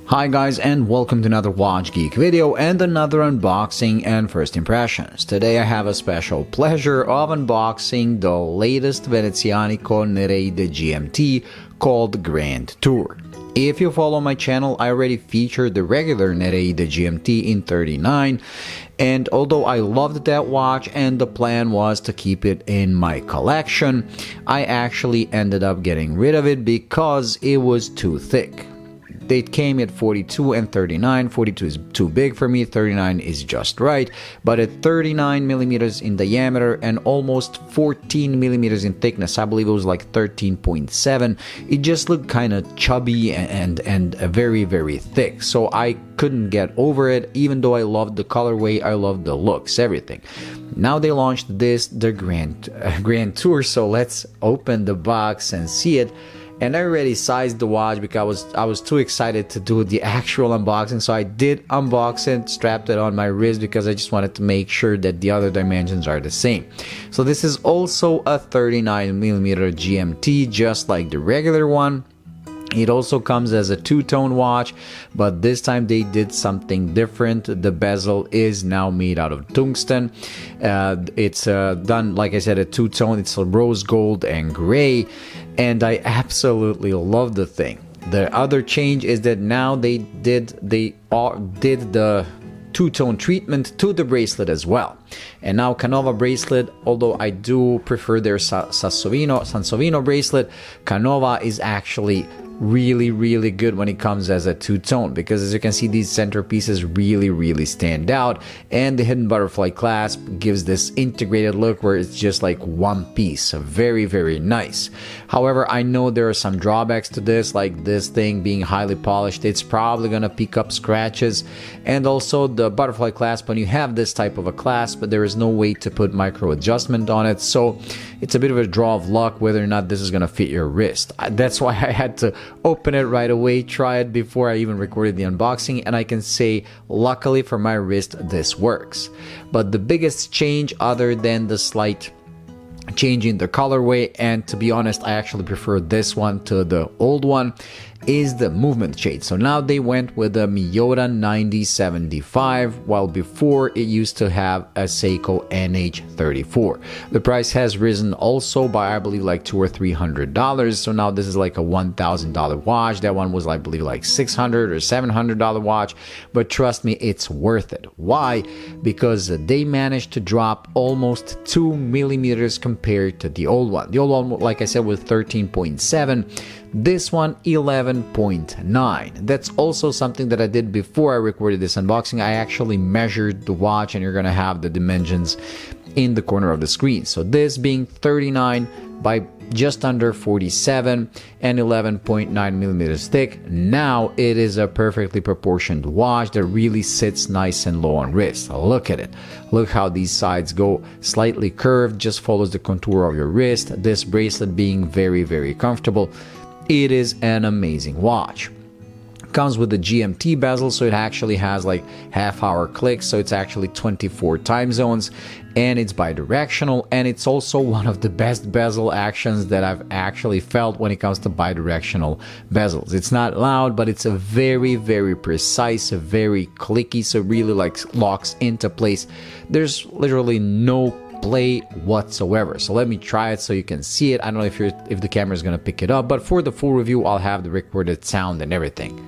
Hi guys, and welcome to another Watch Geek video and another unboxing and first impressions. Today I have a special pleasure of unboxing the latest Venezianico Nereide GMT called Grand Tour. If you follow my channel, I already featured the regular Nereide GMT in 39, and although I loved that watch and the plan was to keep it in my collection, I actually ended up getting rid of it because it was too thick. They came at 42 and 39. 42 is too big for me, 39 is just right, but at 39 millimeters in diameter and almost 14 millimeters in thickness, I believe it was like 13.7, it just looked kind of chubby and very, very thick. So I couldn't get over it, even though I loved the colorway, I loved the looks, everything. Now they launched the Grand Tour, so let's open the box and see it. And I already sized the watch because I was too excited to do the actual unboxing, so I did unbox it, strapped it on my wrist because I just wanted to make sure that the other dimensions are the same. So this is also a 39mm GMT, just like the regular one. It also comes as a two-tone watch, but this time they did something different. The bezel is now made out of tungsten. It's done, like I said, a two-tone. It's a rose gold and gray, and I absolutely love the thing. The other change is that now they did the two-tone treatment to the bracelet as well. And now Canova bracelet, although I do prefer their Sansovino bracelet, Canova is actually really good when it comes as a two-tone, because as you can see, these centerpieces really stand out, and the hidden butterfly clasp gives this integrated look where it's just like one piece. Very nice. However, I know there are some drawbacks to this, like this thing being highly polished. It's probably gonna pick up scratches, and also the butterfly clasp, when you have this type of a clasp, but there is no way to put micro adjustment on it, so it's a bit of a draw of luck whether or not this is gonna fit your wrist. That's why I had to open it right away, try it before I even recorded the unboxing, and I can say luckily for my wrist this works. But the biggest change, other than the slight change in the colorway, and to be honest I actually prefer this one to the old one, is the movement shade. So now they went with the Miyota 9075, while before it used to have a Seiko NH34. The price has risen also by, I believe, like $200 or $300. So now this is like a $1,000 watch. That one was, I believe, like $600 or $700 watch. But trust me, it's worth it. Why? Because they managed to drop almost 2 millimeters compared to the old one. The old one, like I said, was 13.7. This one 11.9. That's also something that I did before I recorded this unboxing. I actually measured the watch, and you're gonna have the dimensions in the corner of the screen. So this being 39 by just under 47 and 11.9 millimeters thick, now it is a perfectly proportioned watch that really sits nice and low on wrist. Look at it. Look how these sides go slightly curved, just follows the contour of your wrist. This bracelet being very comfortable. It is an amazing watch. Comes with the GMT bezel, so it actually has like half-hour clicks, so it's actually 24 time zones, and it's bidirectional, and it's also one of the best bezel actions that I've actually felt when it comes to bidirectional bezels. It's not loud, but it's a very precise, very clicky, so it really like locks into place. There's literally no play whatsoever. So let me try it so you can see it. I don't know if the camera is going to pick it up, but for the full review I'll have the recorded sound and everything.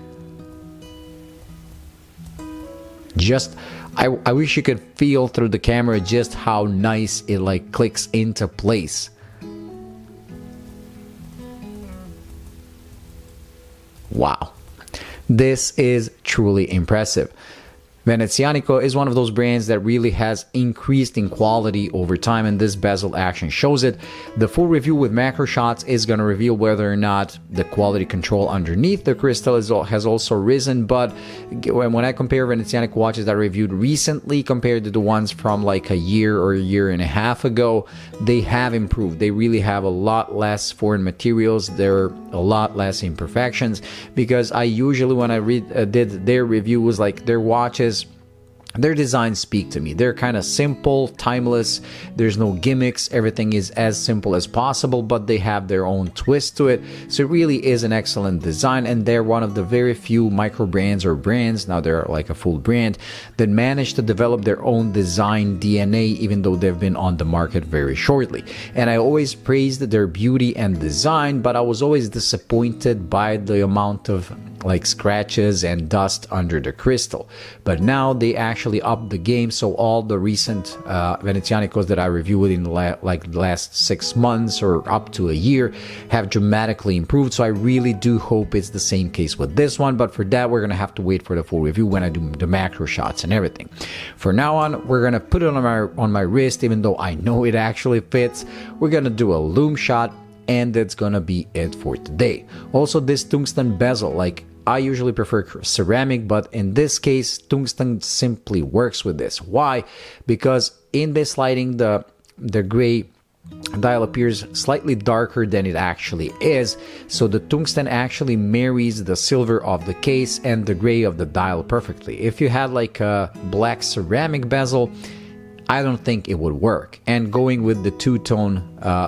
Just I wish you could feel through the camera just how nice it like clicks into place. Wow, this is truly impressive. Venezianico is one of those brands that really has increased in quality over time, and this bezel action shows it. The full review with macro shots is going to reveal whether or not the quality control underneath the crystal has also risen, but when I compare Venezianico watches that I reviewed recently compared to the ones from like a year or a year and a half ago, they have improved. They really have a lot less foreign materials. There are a lot less imperfections, because I usually, when I did their review, was like their watches their designs speak to me. They're kind of simple, timeless, there's no gimmicks, everything is as simple as possible, but they have their own twist to it. So it really is an excellent design, and they're one of the very few micro brands or brands, now they're like a full brand, that managed to develop their own design DNA, even though they've been on the market very shortly. And I always praised their beauty and design, but I was always disappointed by the amount of like scratches and dust under the crystal. But now they actually upped the game, so all the recent Venezianicos that I reviewed in the last 6 months or up to a year have dramatically improved. So I really do hope it's the same case with this one, but for that we're gonna have to wait for the full review when I do the macro shots and everything. For now on, we're gonna put it on my wrist, even though I know it actually fits. We're gonna do a Lume shot, and that's gonna be it for today. Also, this tungsten bezel, like, I usually prefer ceramic, but in this case, tungsten simply works with this. Why? Because in this lighting, the gray dial appears slightly darker than it actually is, so the tungsten actually marries the silver of the case and the gray of the dial perfectly. If you had like a black ceramic bezel, I don't think it would work. And going with the two-tone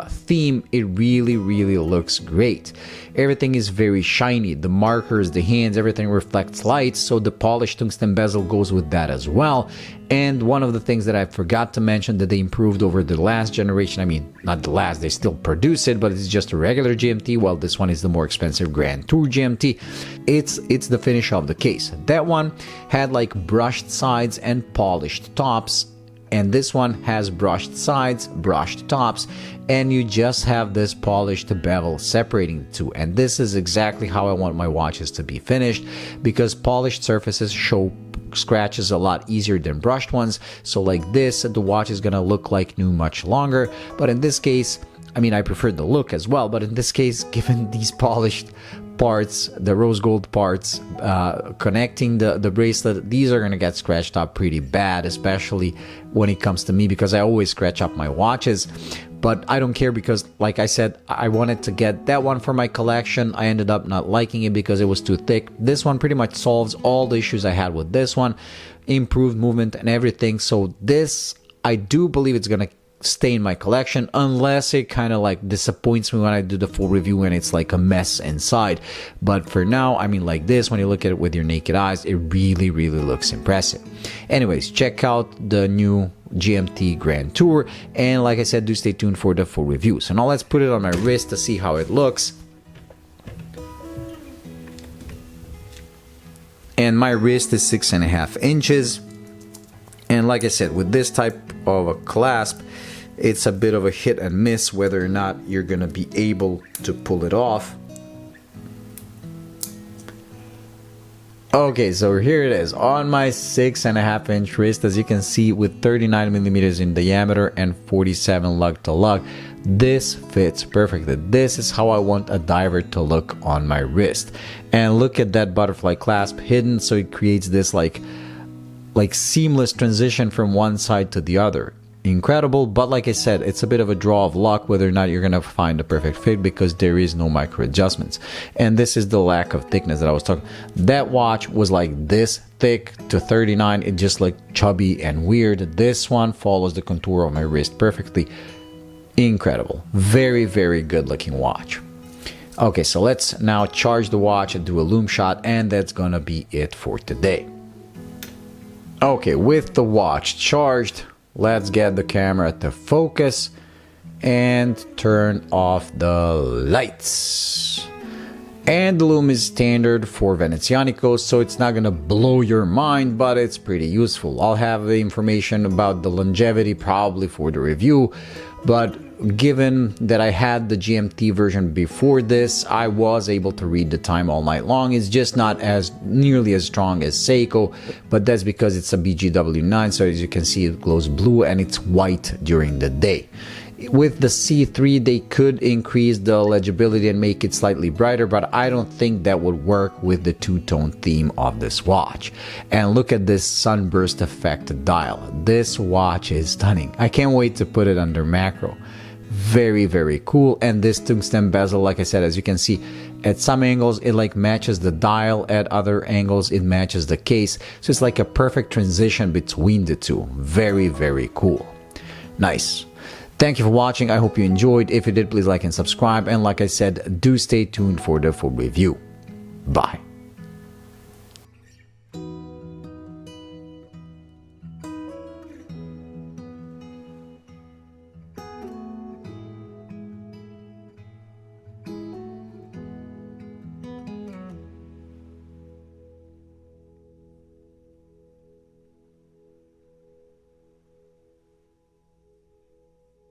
theme, it really looks great. Everything is very shiny. The markers, the hands, everything reflects light, so the polished tungsten bezel goes with that as well. And one of the things that I forgot to mention that they improved over the last generation, I mean, not the last, they still produce it, but it's just a regular GMT, while this one is the more expensive Grand Tour GMT. It's the finish of the case. That one had like brushed sides and polished tops, and this one has brushed sides, brushed tops, and you just have this polished bevel separating the two. And this is exactly how I want my watches to be finished, because polished surfaces show scratches a lot easier than brushed ones. So like this, the watch is gonna look like new much longer. But in this case, I mean, I prefer the look as well, but in this case, given these polished parts, the rose gold parts connecting the bracelet, these are gonna get scratched up pretty bad, especially when it comes to me, because I always scratch up my watches. But I don't care, because like I said, I wanted to get that one for my collection. I ended up not liking it because it was too thick. This one pretty much solves all the issues I had with this one, improved movement and everything. So this, I do believe it's gonna stay in my collection, unless it kind of like disappoints me when I do the full review and it's like a mess inside. But for now, I mean, like this, when you look at it with your naked eyes, it really looks impressive. Anyways, check out the new GMT Grand Tour, and like I said, do stay tuned for the full review. So now let's put it on my wrist to see how it looks. And my wrist is 6.5 inches, and like I said, with this type of a clasp, it's a bit of a hit and miss whether or not you're gonna be able to pull it off. Okay, so here it is on my 6.5 inch wrist, as you can see, with 39 millimeters in diameter and 47 lug to lug. This fits perfectly. This is how I want a diver to look on my wrist. And look at that butterfly clasp hidden, so it creates this like seamless transition from one side to the other. Incredible, but like I said, it's a bit of a draw of luck whether or not you're gonna find the perfect fit, because there is no micro adjustments. And this is the lack of thickness that I was talking. That watch was like this thick to 39, it just looked chubby and weird. This one follows the contour of my wrist perfectly. Incredible, very good looking watch. Okay, so let's now charge the watch and do a Lume shot, and that's gonna be it for today. Okay, with the watch charged, let's get the camera to focus and turn off the lights. And the Lume is standard for Venezianico, so it's not gonna blow your mind, but it's pretty useful. I'll have the information about the longevity probably for the review, but given that I had the GMT version before this, I was able to read the time all night long. It's just not as nearly as strong as Seiko, but that's because it's a BGW9, so as you can see, it glows blue and it's white during the day. With the C3, they could increase the legibility and make it slightly brighter, but I don't think that would work with the two-tone theme of this watch. And look at this sunburst effect dial. This watch is stunning. I can't wait to put it under macro. Very cool. And this tungsten bezel, like I said, as you can see, At some angles, it like matches the dial. At other angles, it matches the case. So it's like a perfect transition between the two. Very, very cool. Nice. Thank you for watching. I hope you enjoyed. If you did, please like and subscribe. And like I said, do stay tuned for the full review. Bye.